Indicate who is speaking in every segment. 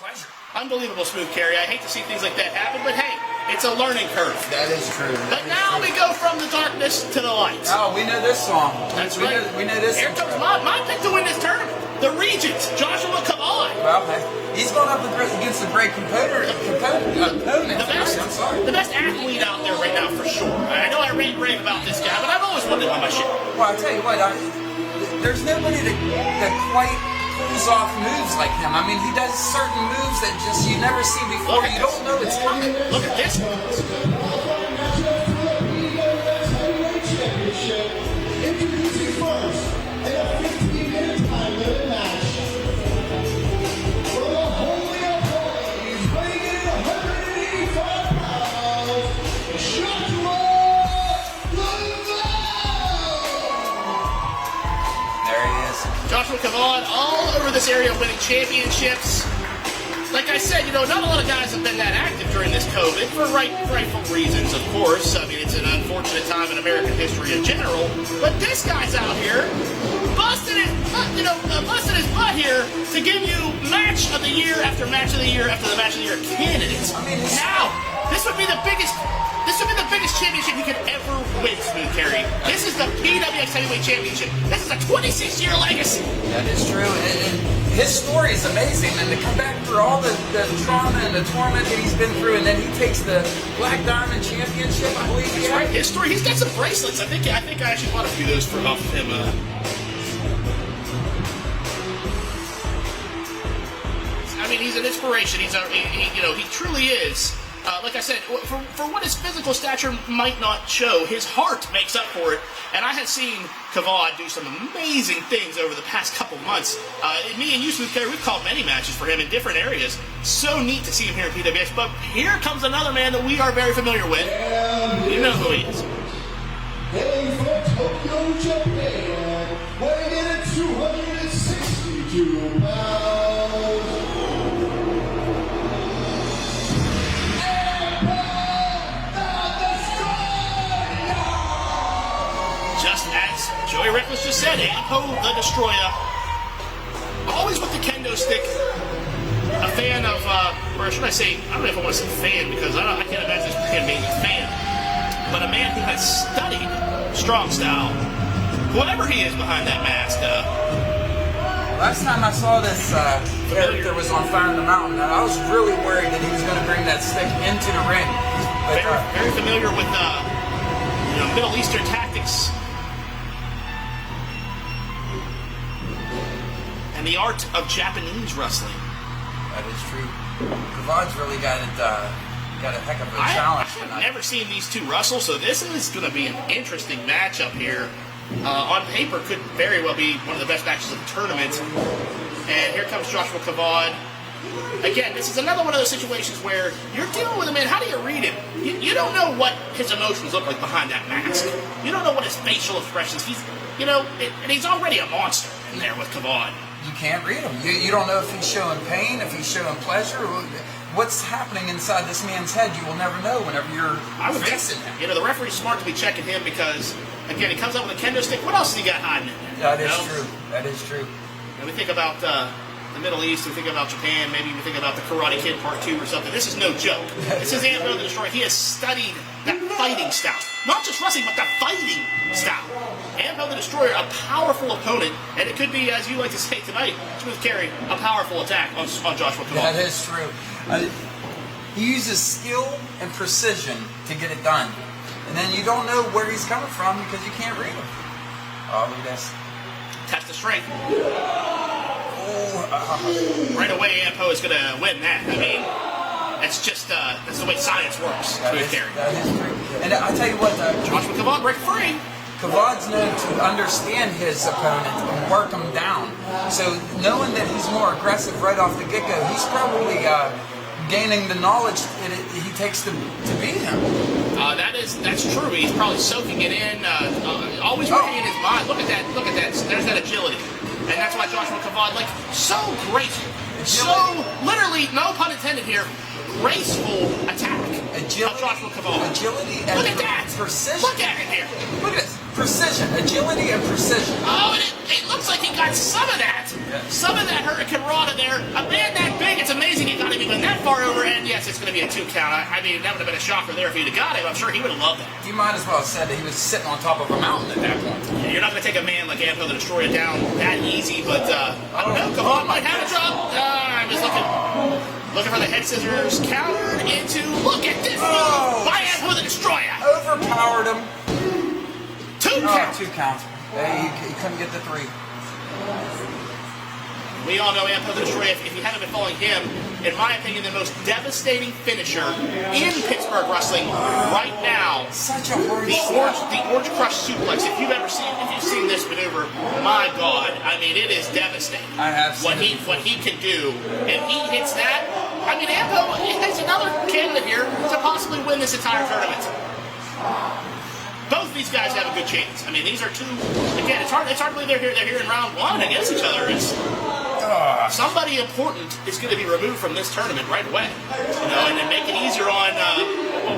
Speaker 1: pleasure.
Speaker 2: Unbelievable smooth carry. I hate to see things like that happen, but hey, it's a learning curve.
Speaker 1: That is true.
Speaker 2: But now we go from the darkness to the light.
Speaker 1: Oh, we know this song.
Speaker 2: That's right.
Speaker 1: We know this.
Speaker 2: Here comes my pick to win this tournament. The Regent, Joshua Kavod.
Speaker 1: Well, he's going up against a great opponent.
Speaker 2: The best athlete out there right now, for sure. I know I rave about this guy, but I've always wanted him on my shit.
Speaker 1: Well, I'll tell you what, there's nobody that quite pulls off moves like him. I mean, he does certain moves that just you never see before. You don't know it's coming.
Speaker 2: Look at this.
Speaker 3: Introducing first, in a 15-minute time limit match. For the Holy of Holies, weighing in at 185 pounds, Joshua Kavod!
Speaker 1: There he is.
Speaker 2: Joshua Kavod all over this area winning championships. Like I said, not a lot of guys have been that active during this COVID for rightful reasons, of course. I mean, it's an unfortunate time in American history in general. But this guy's out here busting his butt here to give you match of the year after match of the year after the match of the year candidates.
Speaker 1: I mean,
Speaker 2: now this would be the biggest championship you could ever win, Smooth Carry. This is the PWX Heavyweight Championship. This is a 26-year legacy.
Speaker 1: That is true. And his story is amazing. And to come back through all the trauma and the torment that he's been through, and then he takes the Black Diamond Championship, I believe.
Speaker 2: That's right. His story. He's got some bracelets. I think I actually bought a few of those off of him. I mean, he's an inspiration. He truly is. Like I said, for what his physical stature might not show, his heart makes up for it. And I have seen Kavod do some amazing things over the past couple months. Me and you, Smooth Carry, we've called many matches for him in different areas. So neat to see him here in PWX. But here comes another man that we are very familiar with. You know who he is.
Speaker 3: Hailing from Tokyo, Japan, weighing in at 262 pounds.
Speaker 2: Just as Joey Reckless just said, Ampo the Destoroyah, always with the kendo stick, a fan of, or should I say, I don't know if I want to say fan, because I can't imagine this man being a fan, but a man who has studied strong style, whoever he is behind that mask.
Speaker 1: Last time I saw this character was on Fire in the Mountain, and I was really worried that he was going to bring that stick into the ring. But,
Speaker 2: very familiar with Middle Eastern tactics and the art of Japanese wrestling.
Speaker 1: That is true. Kavod's really got a heck of a challenge tonight.
Speaker 2: I've never seen these two wrestle, so this is going to be an interesting matchup here. On paper, could very well be one of the best matches of the tournament. And here comes Joshua Kavod. Again, this is another one of those situations where you're dealing with a man. How do you read him? You don't know what his emotions look like behind that mask. You don't know what his facial expressions. And he's already a monster in there with Kavod.
Speaker 1: You can't read him. You don't know if he's showing pain, if he's showing pleasure. What's happening inside this man's head, you will never know whenever you're facing him.
Speaker 2: The referee's smart to be checking him because, again, he comes out with a kendo stick. What else has he got hiding in there?
Speaker 1: That is true. That is true.
Speaker 2: And we think about the Middle East, we think about Japan, maybe we think about the Karate Kid Part 2 or something. This is no joke. This is Ampo the Destoroyah. He has studied that fighting style. Not just wrestling, but the fighting style. Ampo the Destoroyah, a powerful opponent, and it could be, as you like to say tonight, Smooth Carry, a powerful attack on Joshua Kavod.
Speaker 1: That is true. He uses skill and precision to get it done. And then you don't know where he's coming from because you can't read him. Oh, look at this.
Speaker 2: Test the strength. Right away, Ampo is going to win that. I mean, it's just that's the way science works.
Speaker 1: That is true. And I tell you what,
Speaker 2: Joshua Kavod break free.
Speaker 1: Kavod's known to understand his opponent and work him down. So knowing that he's more aggressive right off the get-go, he's probably gaining the knowledge that he takes to beat him. That's true. He's probably soaking it in, always working in his mind. Look at that. There's that agility. And that's why Joshua Kavod, so great. So, literally, no pun intended here, graceful attack of Joshua Kavod. Agility and
Speaker 2: look at that.
Speaker 1: Precision.
Speaker 2: Look at it here.
Speaker 1: Look at this. Precision. Agility and precision.
Speaker 2: Oh, and it looks like he got some of that. Yeah. Some of that Hurricane Rana there. A man that big, it's amazing amazing he got him even that far over, and yes, it's going to be a 2 count. I mean, that would have been a shocker there if he'd have got him. I'm sure he would have loved that.
Speaker 1: You might as well have said that he was sitting on top of a mountain at that point.
Speaker 2: Yeah, you're not going to take a man like Ampo the Destroyer down that easy, but I don't know. Kavod might have a drop. I'm just looking for the head scissors. Countered into, look at this move by Ampo the Destroyer.
Speaker 1: Overpowered him.
Speaker 2: 2 count.
Speaker 1: 2 counts. He couldn't get the 3.
Speaker 2: We all know Ampo the Destroyer, if you haven't been following him, in my opinion, the most devastating finisher in Pittsburgh wrestling right now.
Speaker 1: Such a hard
Speaker 2: the Orange Crush suplex. If you've seen this maneuver, my God, I mean, it is devastating.
Speaker 1: I have seen
Speaker 2: what he can do, and he hits that. I mean, Ampo is another candidate here to possibly win this entire tournament. Both these guys have a good chance. I mean, these are two. Again, it's hard to believe they're here in round 1 against each other. Somebody important is going to be removed from this tournament right away, and then make it easier on.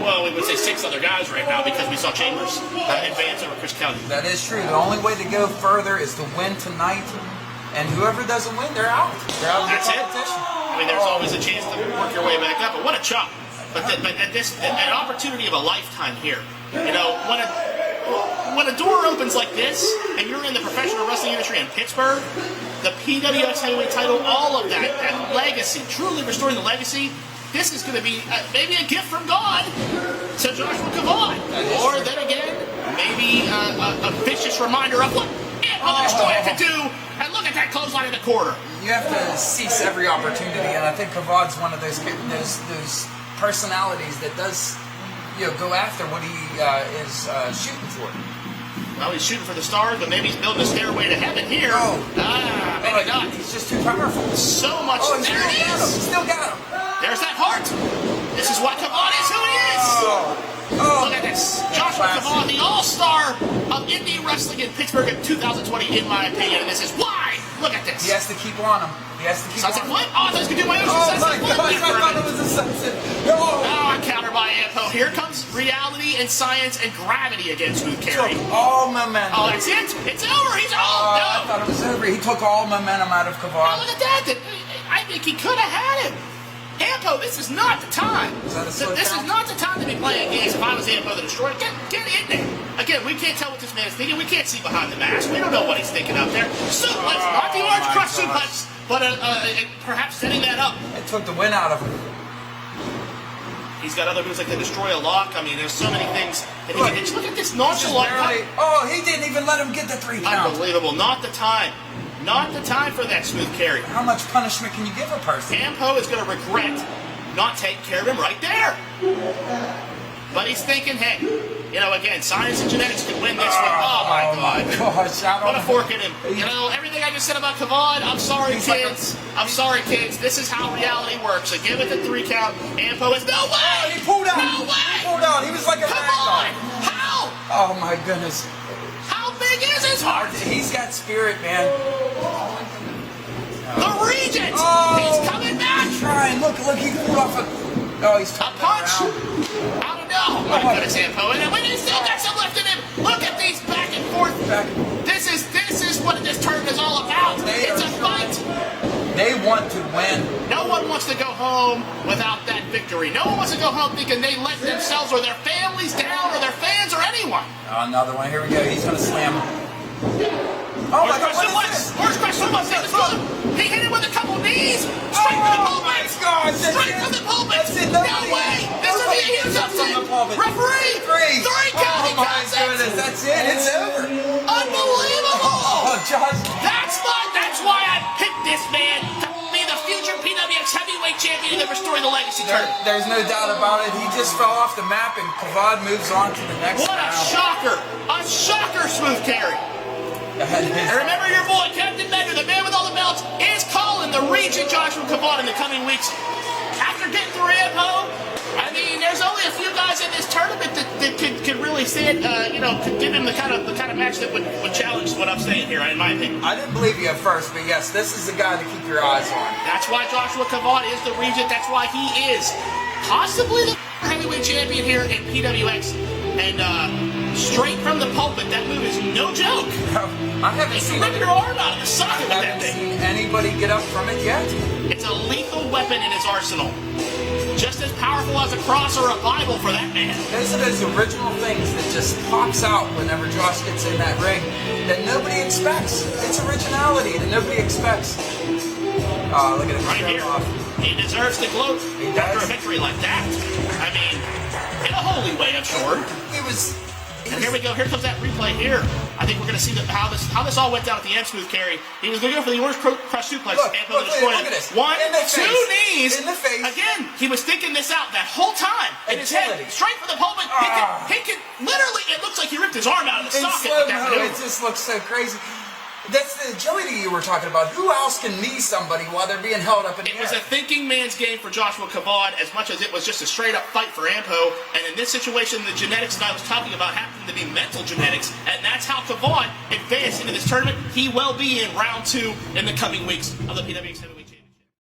Speaker 2: Well, we would say 6 other guys right now because we saw Chambers advance over Chris Kelly.
Speaker 1: That is true. The only way to go further is to win tonight, and whoever doesn't win, they're out. They're out of the competition.
Speaker 2: I mean, there's always a chance to work your way back up, but what a chop! But an opportunity of a lifetime here. When a door opens like this, and you're in the professional wrestling industry in Pittsburgh, the PWX heavyweight title, all of that legacy, truly restoring the legacy, this is going to be maybe a gift from God to Joshua Kavod. Or then again, maybe a vicious reminder of what Ampo the Destroyer can do. And look at that clothesline in the corner.
Speaker 1: You have to seize every opportunity, and I think Kavod's one of those personalities that does go after what he is shooting for.
Speaker 2: Well, he's shooting for the stars, but maybe he's building a stairway to heaven here. Maybe not.
Speaker 1: He's just too powerful.
Speaker 2: So much. There it is.
Speaker 1: He still got him.
Speaker 2: There's that heart. This is why Kavod is who he is. Look at this. Joshua Kavod, the all-star of indie wrestling in Pittsburgh in 2020, in my opinion. And this is why. Look at this.
Speaker 1: He has to keep on him. He has to keep
Speaker 2: sunset
Speaker 1: on
Speaker 2: flip? Oh, I thought I was going to do my own sunset flip.
Speaker 1: I thought it was a sunset.
Speaker 2: A counter by Ampo. Here comes reality and science and gravity against Smooth Carry.
Speaker 1: All momentum.
Speaker 2: Oh, that's it? It's over. He's all
Speaker 1: I thought it was over. He took all momentum out of Kavod.
Speaker 2: Oh, look at that. I think he could have had him. Ampo, this is not the time. This is not the time to be playing games. If I was Ampo the Destroyer, get in there. Again, we can't tell what this man is thinking. We can't see behind the mask. We don't know what he's thinking up there. Suplex, not the Orange Crush suplex, but perhaps setting that up.
Speaker 1: It took the win out of him.
Speaker 2: He's got other moves like the Destroyer Lock. I mean, there's so many things that he can hit. Look at this nonchalant.
Speaker 1: He didn't even let him get the 3 count.
Speaker 2: Unbelievable. Not the time. Not the time for that Smooth Carry.
Speaker 1: How much punishment can you give a person?
Speaker 2: Ampo is going to regret not taking care of him right there. But he's thinking, hey, again, science and genetics can win this one. Oh, my God.
Speaker 1: Gosh,
Speaker 2: what a fork in him. Everything I just said about Kavod, I'm sorry, kids. I'm sorry, kids. This is how reality works. So give it the 3 count. Ampo is, no way!
Speaker 1: He pulled out.
Speaker 2: No way!
Speaker 1: He pulled out. He was like a
Speaker 2: Come on! How?
Speaker 1: Oh, my goodness.
Speaker 2: How big is his heart?
Speaker 1: He's got spirit, man.
Speaker 2: The Regent! He's coming back!
Speaker 1: He's trying. Look, he pulled off he's
Speaker 2: a punch! I don't know. Oh, my goodness, Ampo. And when he's still got some left in him, look at these back and forth. This is what this tournament is all about. It's a fight.
Speaker 1: They want to win.
Speaker 2: No one wants to go home without that victory. No one wants to go home thinking they let themselves or their families down or their fans or anyone.
Speaker 1: Another one. Here we go. He's going to slam him. Oh, my God. What is this?
Speaker 2: Orange Crush suplex. He hit him with a couple knees. Straight from the pulpit. Straight from the pulpit. No way. This will be a huge upset. Referee.
Speaker 1: 3
Speaker 2: count. He counts it.
Speaker 1: That's it. It's over.
Speaker 2: Unbelievable.
Speaker 1: Oh, Josh.
Speaker 2: That's why I picked this man to be the future PWX heavyweight champion and restoring the legacy tournament.
Speaker 1: There's no doubt about it. He just fell off the map, and Kavod moves on to the next round.
Speaker 2: What a shocker. A shocker, Smooth Carry. And remember your boy, Captain Bender, the man with all the belts, is calling the Regent Joshua Kavod in the coming weeks. After getting through Ampo, I mean, there's only a few guys in this tournament that could really stand, could give him the kind of match that would challenge what I'm saying here, in my opinion.
Speaker 1: I didn't believe you at first, but yes, this is the guy to keep your eyes on.
Speaker 2: That's why Joshua Kavod is the Regent. That's why he is possibly the heavyweight champion here in PWX. And straight from the pulpit, that move is no joke.
Speaker 1: I haven't seen
Speaker 2: your arm out of the socket with that thing.
Speaker 1: Anybody get up from it yet.
Speaker 2: It's a lethal weapon in his arsenal. Just as powerful as a cross or a Bible for that man.
Speaker 1: Those are those original things that just pops out whenever Josh gets in that ring that nobody expects. It's originality that nobody expects. Oh, look at him.
Speaker 2: Right here.
Speaker 1: Off.
Speaker 2: He deserves to gloat after a victory like that. I mean, in a holy way, I'm sure. And here we go. Here comes that replay here. I think we're going to see how this all went down at the end. Smooth carry. He was going to go for the orange crush suplex.
Speaker 1: Look
Speaker 2: and
Speaker 1: at this.
Speaker 2: One,
Speaker 1: In the
Speaker 2: two
Speaker 1: face.
Speaker 2: knees.
Speaker 1: In the face.
Speaker 2: Again, he was thinking this out that whole time in his head.
Speaker 1: Agility.
Speaker 2: Straight for the pulpit. He could literally, it looks like he ripped his arm out of the
Speaker 1: In
Speaker 2: socket
Speaker 1: slow
Speaker 2: with that
Speaker 1: mo,
Speaker 2: maneuver.
Speaker 1: it just looks so crazy. That's the agility you were talking about. Who else can knee somebody while they're being held up in the air?
Speaker 2: It was a thinking man's game for Joshua Kavod as much as it was just a straight-up fight for Ampo. And in this situation, the genetics that I was talking about happened to be mental genetics. And that's how Kavod advanced into this tournament. He will be in round 2 in the coming weeks of the PWX.